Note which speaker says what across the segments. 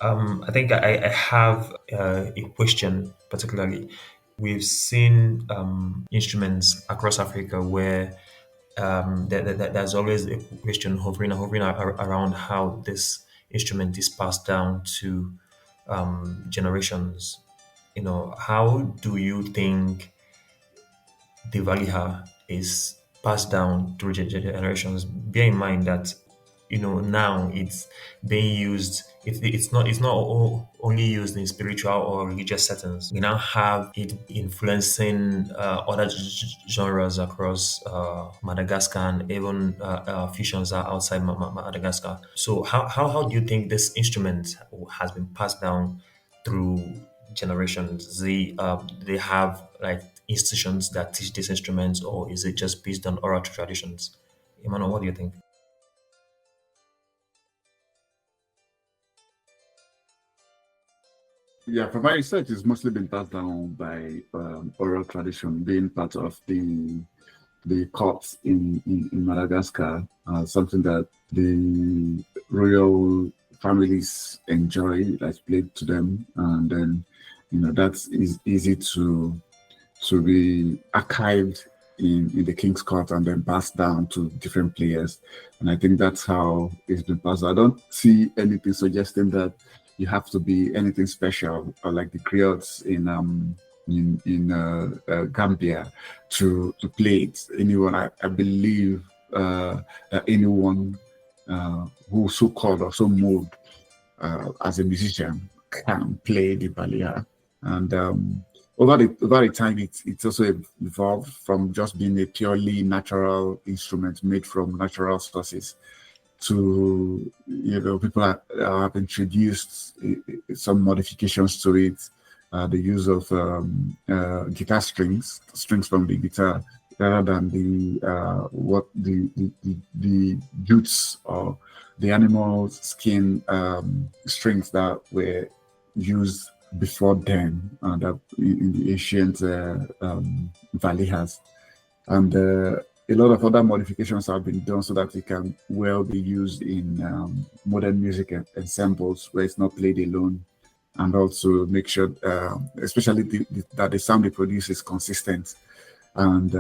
Speaker 1: I think I have a question particularly. We've seen instruments across Africa where there's always a question hovering around how this instrument is passed down to generations. How do you think the Valiha is passed down through generations? Bear in mind that now it's being used. It's not only used in spiritual or religious settings. We now have it influencing other genres across Madagascar, and even fusions are outside Madagascar. So how do you think this instrument has been passed down through generations? They have like institutions that teach these instruments, or is it just based on oral traditions? Emmanuel, what do you think?
Speaker 2: Yeah, from my research, it's mostly been passed down by oral tradition, being part of the courts in Madagascar, something that the royal families enjoy, that's played to them, and then that is easy to be archived in the King's Court and then passed down to different players. And I think that's how it's been passed. I don't see anything suggesting that you have to be anything special or like the griots in Gambia to play it. Anyone, I believe, that anyone who's so called or so moved as a musician can play the Valiha. And over the time, it's also evolved from just being a purely natural instrument made from natural sources to people have introduced some modifications to it, the use of guitar strings from the guitar rather than the jutes or the animal skin strings that were used before then, that in the ancient Valihas. And a lot of other modifications have been done so that it can well be used in modern music ensembles where it's not played alone, and also make sure, especially that the sound they produce is consistent. And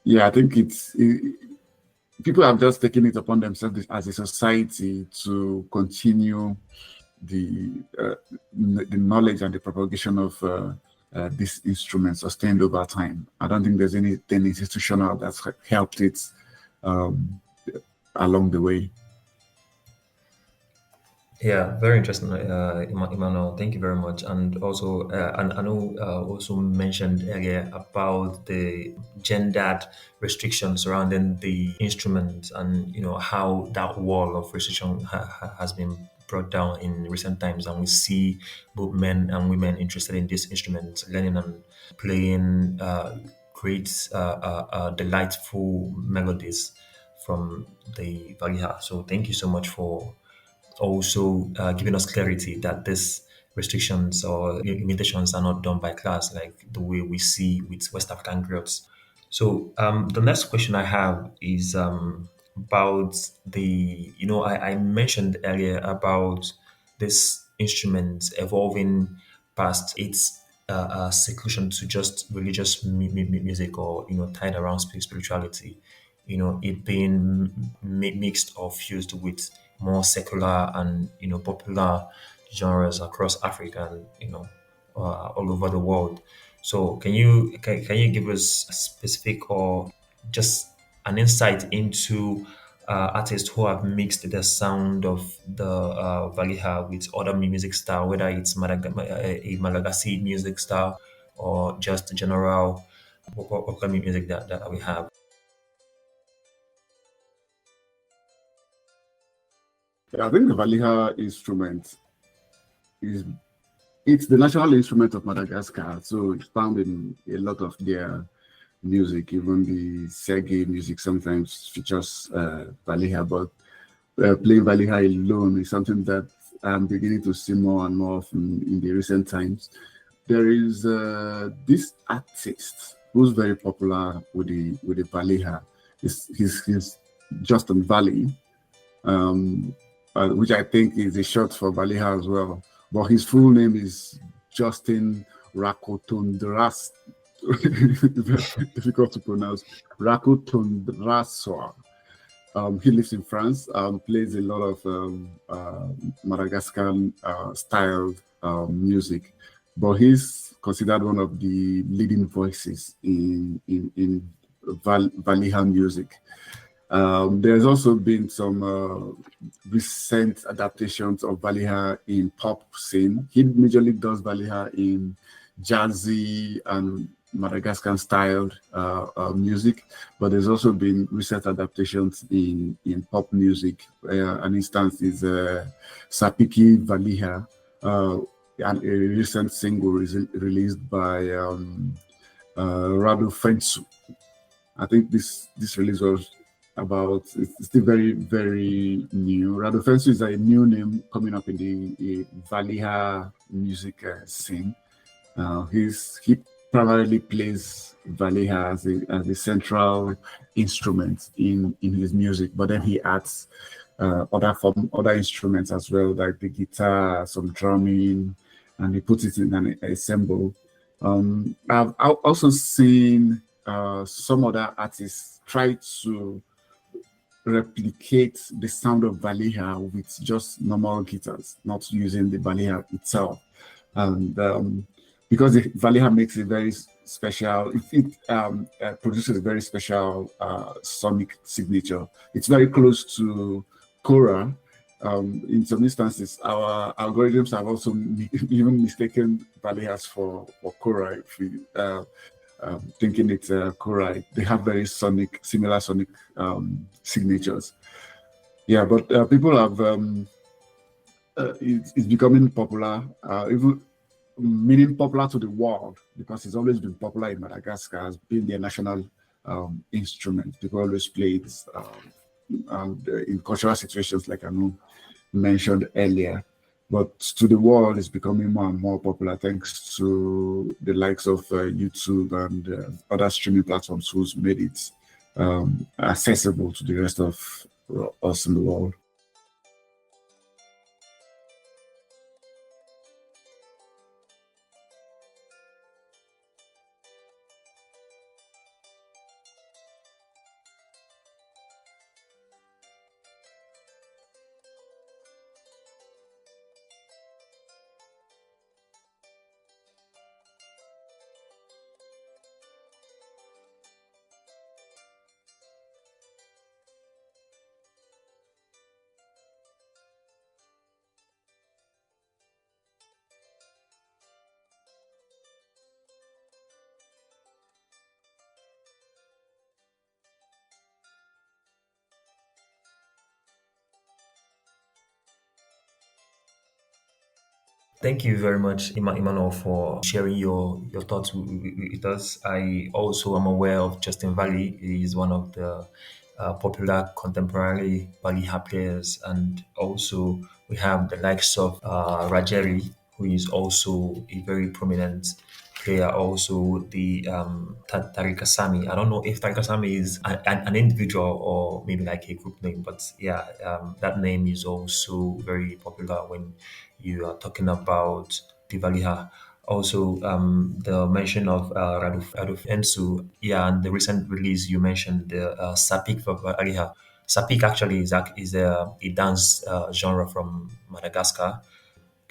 Speaker 2: yeah, I think people have just taken it upon themselves as a society to continue the knowledge and the propagation of this instrument sustained over time. I don't think there's anything institutional that's helped it um, along the way.
Speaker 1: Yeah, very interesting, Emmanuel. Thank you very much. And also, and I know also mentioned earlier about the gendered restrictions surrounding the instruments, and how that wall of restriction has been brought down in recent times, and we see both men and women interested in these instruments, learning and playing great, delightful melodies from the Valiha. So, thank you so much for also giving us clarity that these restrictions or limitations are not done by class like the way we see with West African griots. So the next question I have is about I mentioned earlier about this instrument evolving past its seclusion to just religious music, or tied around spirituality, it being mixed or fused with more secular and popular genres across Africa and all over the world. So can you give us a specific or just an insight into artists who have mixed the sound of the Valiha with other music style, whether it's a Malagasy music style or just general popular music that we have?
Speaker 2: I think the Valiha instrument is it's the national instrument of Madagascar, so it's found in a lot of their music. Even the Sergei music sometimes features Valiha, but playing Valiha alone is something that I'm beginning to see more and more often in the recent times. There is this artist who's very popular with the Valiha. He's Justin Valley. Um, which I think is a short for Valiha as well. But his full name is Justin Rakotondras. Difficult to pronounce. Rakotondraswa. He lives in France, plays a lot of Madagascar styled music, but he's considered one of the leading voices in Valiha music. There's also been some recent adaptations of Valiha in pop scene. He majorly does Valiha in jazzy and Madagascar styled music, but there's also been recent adaptations in pop music. An instance is Sapiki Valiha, and a recent single released by Radu Fensu. I think this release was about, it's still very, very new. Radu Fensu is a new name coming up in the Valiha music scene. He primarily plays Valiha as a central instrument in his music, but then he adds other instruments as well, like the guitar, some drumming, and he puts it in an ensemble. I've also seen some other artists try to replicate the sound of Valiha with just normal guitars, not using the Valiha itself. And because the Valiha makes a very special, it produces a very special sonic signature. It's very close to Kora. In some instances, our algorithms have also even mistaken Valihas for Kora. If we thinking it's Kora, they have very similar sonic signatures. Yeah, but people have it's becoming popular, even meaning popular to the world, because it's always been popular in Madagascar as being their national instrument. People always play it, and in cultural situations like I know mentioned earlier. But to the world, it's becoming more and more popular thanks to the likes of YouTube and other streaming platforms who's made it accessible to the rest of us in the world.
Speaker 1: Thank you very much, Emmanuel, for sharing your thoughts with us. I also am aware of Justin Valley. He is one of the popular contemporary Valiha players, and also we have the likes of Rajeri, who is also a very prominent player. Also, the Tariq Asami. I don't know if Tariq Asami is an individual or maybe like a group name, but yeah, that name is also very popular when you are talking about the Valiha. Also, the mention of Raduf Ensu, yeah, and the recent release you mentioned, the Sapik for Valiha. Sapik actually is a dance genre from Madagascar.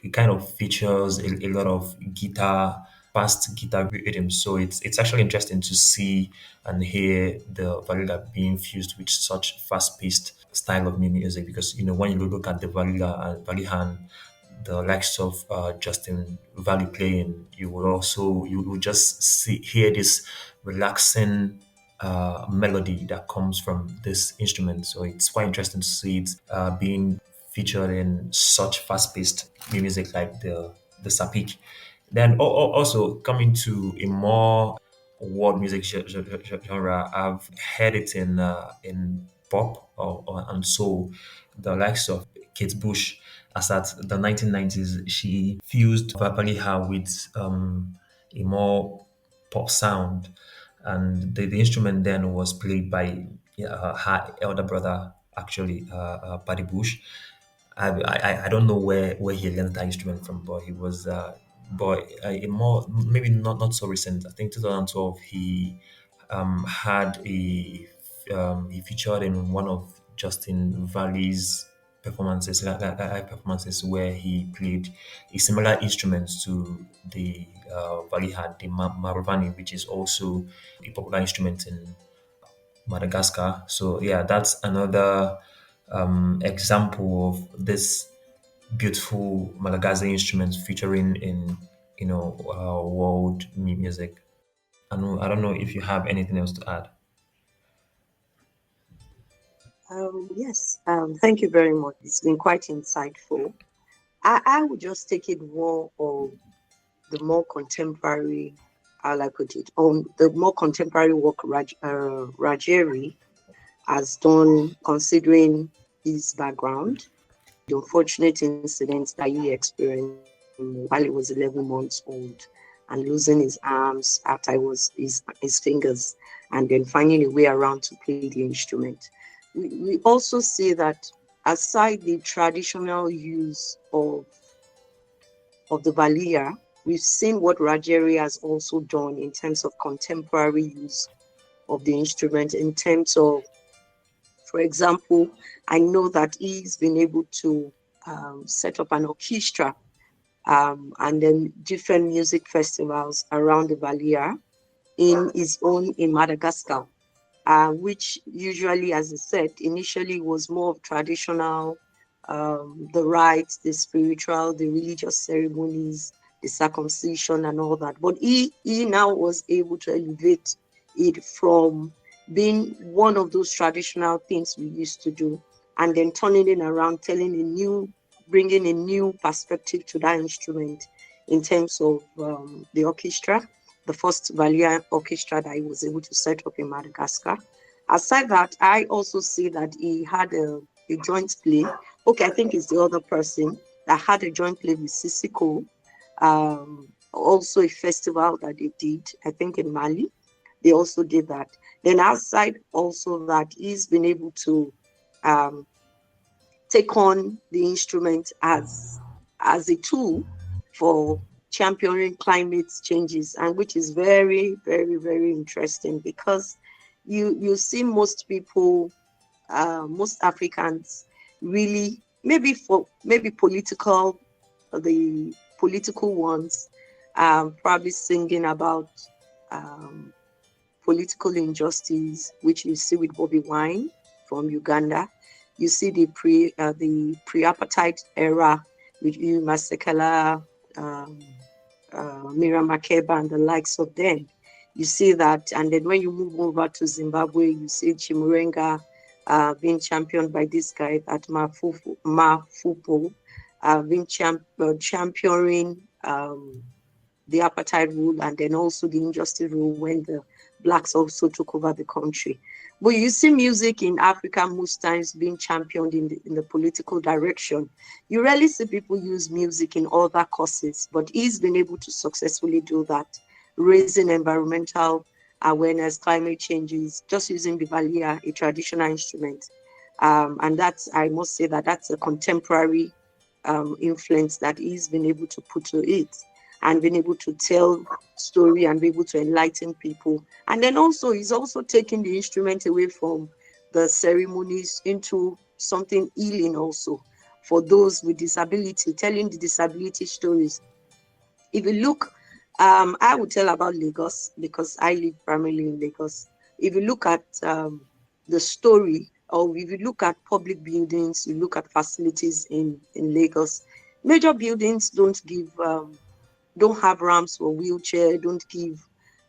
Speaker 1: It kind of features a lot of fast guitar rhythms. So it's actually interesting to see and hear the Valila being fused with such fast-paced style of music, because when you look at the Valila and Valihan, the likes of Justin Valley playing, you will just hear this relaxing melody that comes from this instrument. So it's quite interesting to see it being featured in such fast-paced music like the sapik. Then also coming to a more world music genre, I've heard it in pop and soul. The likes of Kate Bush, as at the 1990s, she fused Valiha with a more pop sound, and the instrument then was played by her elder brother, actually, Paddy Bush. I don't know where he learned that instrument from, but he was but a more maybe not so recent. I think 2012 he had he featured in one of Justin Valley's performances, live performances, where he played a similar instrument to the Valiha, the Maravani, which is also a popular instrument in Madagascar. So yeah, that's another example of this beautiful Malagasy instruments featuring in world music. I don't know if you have anything else to add.
Speaker 3: Yes, thank you very much. It's been quite insightful. I would just take it more of the more contemporary, how I put it, on the more contemporary work Rajeri has done, considering his background, the unfortunate incidents that he experienced while he was 11 months old, and losing his arms after he was his fingers, and then finding a way around to play the instrument. We also see that aside the traditional use of the Valiha, we've seen what Rajeri has also done in terms of contemporary use of the instrument, in terms of, for example, I know that he's been able to set up an orchestra and then different music festivals around the Valiha in his own in Madagascar, which usually, as I said, initially was more of traditional, the rites, the spiritual, the religious ceremonies, the circumcision and all that. But he now was able to elevate it from being one of those traditional things we used to do, and then turning it around, bringing a new perspective to that instrument in terms of the orchestra, the first Valiant orchestra that he was able to set up in Madagascar. Aside that, I also see that he had a joint play. Okay, I think it's the other person that had a joint play with Sisiko. Also a festival that they did, I think in Mali. They also did that. Then outside also that he's been able to um, take on the instrument as a tool for championing climate changes, and which is very, very, very interesting, because you see most people, most Africans, really, maybe the political ones, probably singing about um, political injustice, which you see with Bobby Wine from Uganda. You see the pre-apartheid era with you, Masekela, Miriam Makeba, and the likes of them. You see that, and then when you move over to Zimbabwe, you see Chimurenga being championed by this guy at Mafupo, being championing the apartheid rule, and then also the injustice rule when the blacks also took over the country. But you see music in Africa most times being championed in the political direction. You rarely see people use music in other causes, but he's been able to successfully do that, raising environmental awareness, climate changes, just using the Valiha, a traditional instrument. And that's, I must say that that's a contemporary influence that he's been able to put to it, and been able to tell story and be able to enlighten people. And then also, he's also taking the instrument away from the ceremonies into something healing also for those with disability, telling the disability stories. If you look, I would tell about Lagos because I live primarily in Lagos. If you look at the story, or if you look at public buildings, you look at facilities in Lagos, major buildings don't have ramps for wheelchair, don't give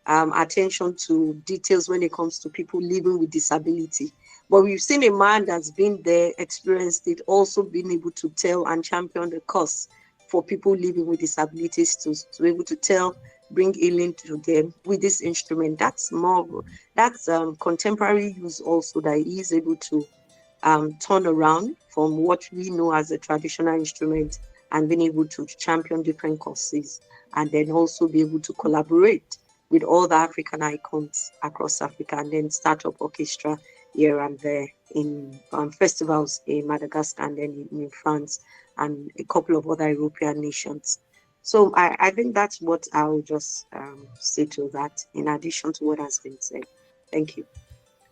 Speaker 3: attention to details when it comes to people living with disability. But we've seen a man that's been there, experienced it, also been able to tell and champion the cause for people living with disabilities to be able to tell, bring healing to them with this instrument. That's contemporary use also, that he is able to turn around from what we know as a traditional instrument, and being able to champion different causes, and then also be able to collaborate with all the African icons across Africa, and then start up orchestra here and there in festivals in Madagascar and then in France and a couple of other European nations. So I think that's what I'll just say to that, in addition to what has been said. Thank you.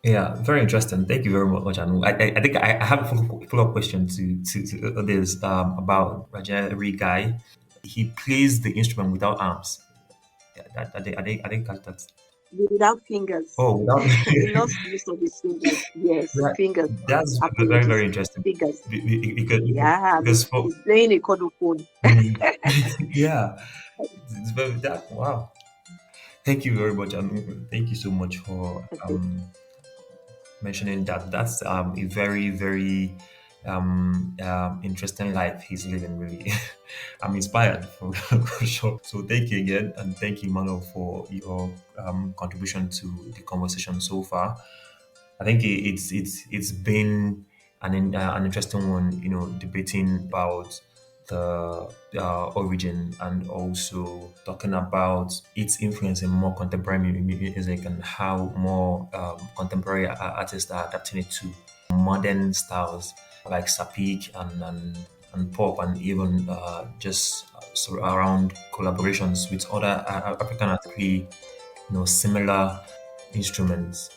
Speaker 1: Yeah, very interesting. Thank you very much, Anu. I think I have a follow-up question to this about Rajari guy. He plays the instrument without arms. Yeah, I didn't catch that.
Speaker 3: Without fingers.
Speaker 1: Oh, without.
Speaker 3: He lost use of his fingers. Yes,
Speaker 1: That,
Speaker 3: fingers.
Speaker 1: that's very,
Speaker 3: Apologies.
Speaker 1: very interesting.
Speaker 3: Fingers.
Speaker 1: Because,
Speaker 3: Yeah,
Speaker 1: because for,
Speaker 3: he's playing a cordophone.
Speaker 1: mm, yeah, it's very, that, wow. Thank you very much. Thank you so much for
Speaker 3: Okay.
Speaker 1: mentioning that. That's a very, very interesting life he's living, really. I'm inspired for sure. So thank you again. And thank you, Emmanuel, for your contribution to the conversation so far. I think it's been an interesting one, debating about the origin and also talking about its influence in more contemporary music and how more contemporary artists are adapting it to modern styles like sapik and pop and even just around collaborations with other African artists, similar instruments.